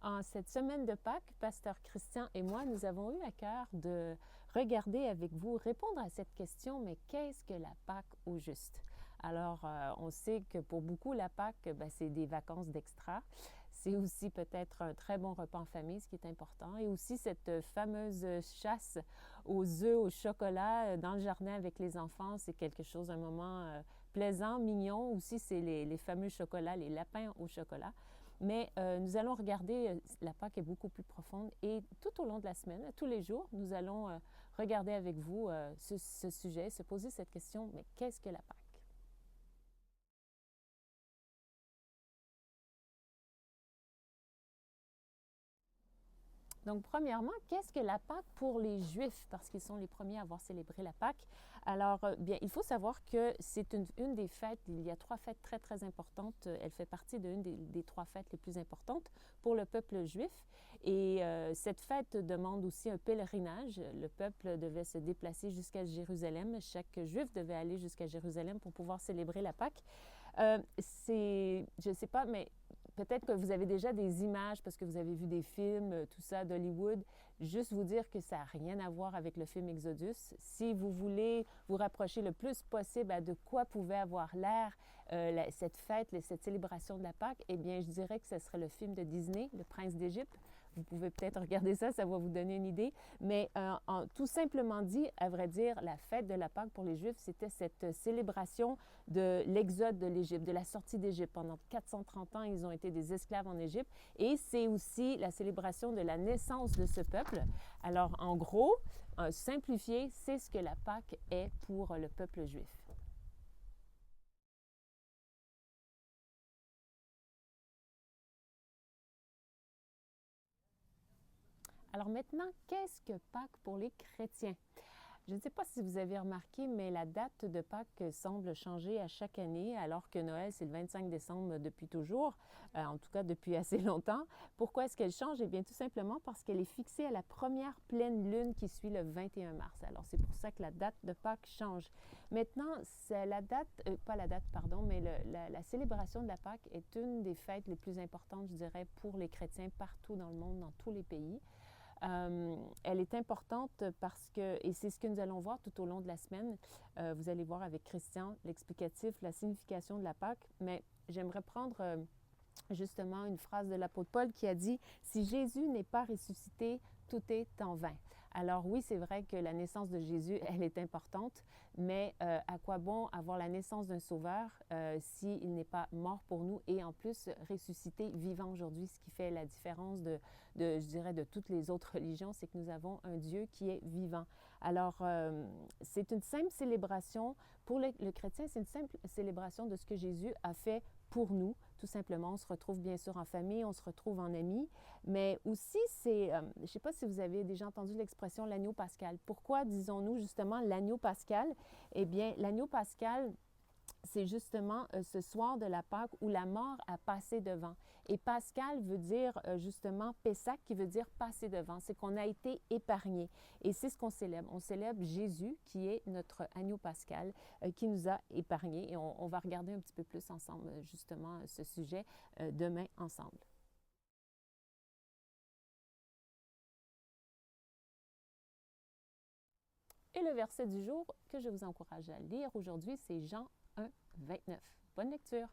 En cette semaine de Pâques, Pasteur Christian et moi, nous avons eu à cœur de regarder avec vous, répondre à cette question, mais qu'est-ce que la Pâques au juste? Alors, on sait que pour beaucoup, la Pâques, c'est des vacances d'extra. C'est aussi peut-être un très bon repas en famille, ce qui est important. Et aussi cette fameuse chasse aux œufs au chocolat dans le jardin avec les enfants, c'est quelque chose, un moment plaisant, mignon. Aussi, c'est les fameux chocolats, les lapins au chocolat. Mais nous allons regarder, la Pâque est beaucoup plus profonde et tout au long de la semaine, tous les jours, nous allons regarder avec vous ce sujet, se poser cette question, mais qu'est-ce que la Pâque? Donc, premièrement, qu'est-ce que la Pâque pour les Juifs? Parce qu'ils sont les premiers à avoir célébré la Pâque. Alors, bien, il faut savoir que c'est une des fêtes, il y a trois fêtes très, très importantes. Elle fait partie d'une des trois fêtes les plus importantes pour le peuple juif. Et cette fête demande aussi un pèlerinage. Le peuple devait se déplacer jusqu'à Jérusalem. Chaque Juif devait aller jusqu'à Jérusalem pour pouvoir célébrer la Pâque. Je ne sais pas, mais peut-être que vous avez déjà des images parce que vous avez vu des films, tout ça d'Hollywood. Juste vous dire que ça n'a rien à voir avec le film Exodus. Si vous voulez vous rapprocher le plus possible à de quoi pouvait avoir l'air cette fête, cette célébration de la Pâque, eh bien, je dirais que ce serait le film de Disney, Le Prince d'Égypte. Vous pouvez peut-être regarder ça, ça va vous donner une idée. Mais tout simplement dit, à vrai dire, la fête de la Pâque pour les Juifs, c'était cette célébration de l'exode de l'Égypte, de la sortie d'Égypte. Pendant 430 ans, ils ont été des esclaves en Égypte. Et c'est aussi la célébration de la naissance de ce peuple. Alors, en gros, simplifié, c'est ce que la Pâque est pour le peuple juif. Alors maintenant, qu'est-ce que Pâques pour les chrétiens? Je ne sais pas si vous avez remarqué, mais la date de Pâques semble changer à chaque année, alors que Noël, c'est le 25 décembre depuis toujours, en tout cas depuis assez longtemps. Pourquoi est-ce qu'elle change? Eh bien, tout simplement parce qu'elle est fixée à la première pleine lune qui suit le 21 mars. Alors, c'est pour ça que la date de Pâques change. Maintenant, c'est la date, pas la date, pardon, mais la célébration de la Pâques est une des fêtes les plus importantes, je dirais, pour les chrétiens partout dans le monde, dans tous les pays. Elle est importante parce que, et c'est ce que nous allons voir tout au long de la semaine, vous allez voir avec Christian l'explicatif, la signification de la Pâque, mais j'aimerais prendre justement une phrase de l'apôtre Paul qui a dit « Si Jésus n'est pas ressuscité, tout est en vain ». Alors oui, c'est vrai que la naissance de Jésus, elle est importante, mais à quoi bon avoir la naissance d'un sauveur s'il n'est pas mort pour nous et en plus ressuscité vivant aujourd'hui, ce qui fait la différence je dirais, de toutes les autres religions, c'est que nous avons un Dieu qui est vivant. Alors, c'est une simple célébration, pour le chrétien, c'est une simple célébration de ce que Jésus a fait pour nous, tout simplement. On se retrouve bien sûr en famille, on se retrouve en amis, mais aussi je ne sais pas si vous avez déjà entendu l'expression l'agneau pascal. Pourquoi disons-nous justement l'agneau pascal? Eh bien, l'agneau pascal, c'est justement ce soir de la Pâque où la mort a passé devant. Et Pascal veut dire justement Pessac, qui veut dire passer devant. C'est qu'on a été épargné. Et c'est ce qu'on célèbre. On célèbre Jésus, qui est notre agneau pascal, qui nous a épargnés. Et on va regarder un petit peu plus ensemble, justement, ce sujet demain ensemble. Et le verset du jour que je vous encourage à lire aujourd'hui, c'est Jean 1, 29. Bonne lecture!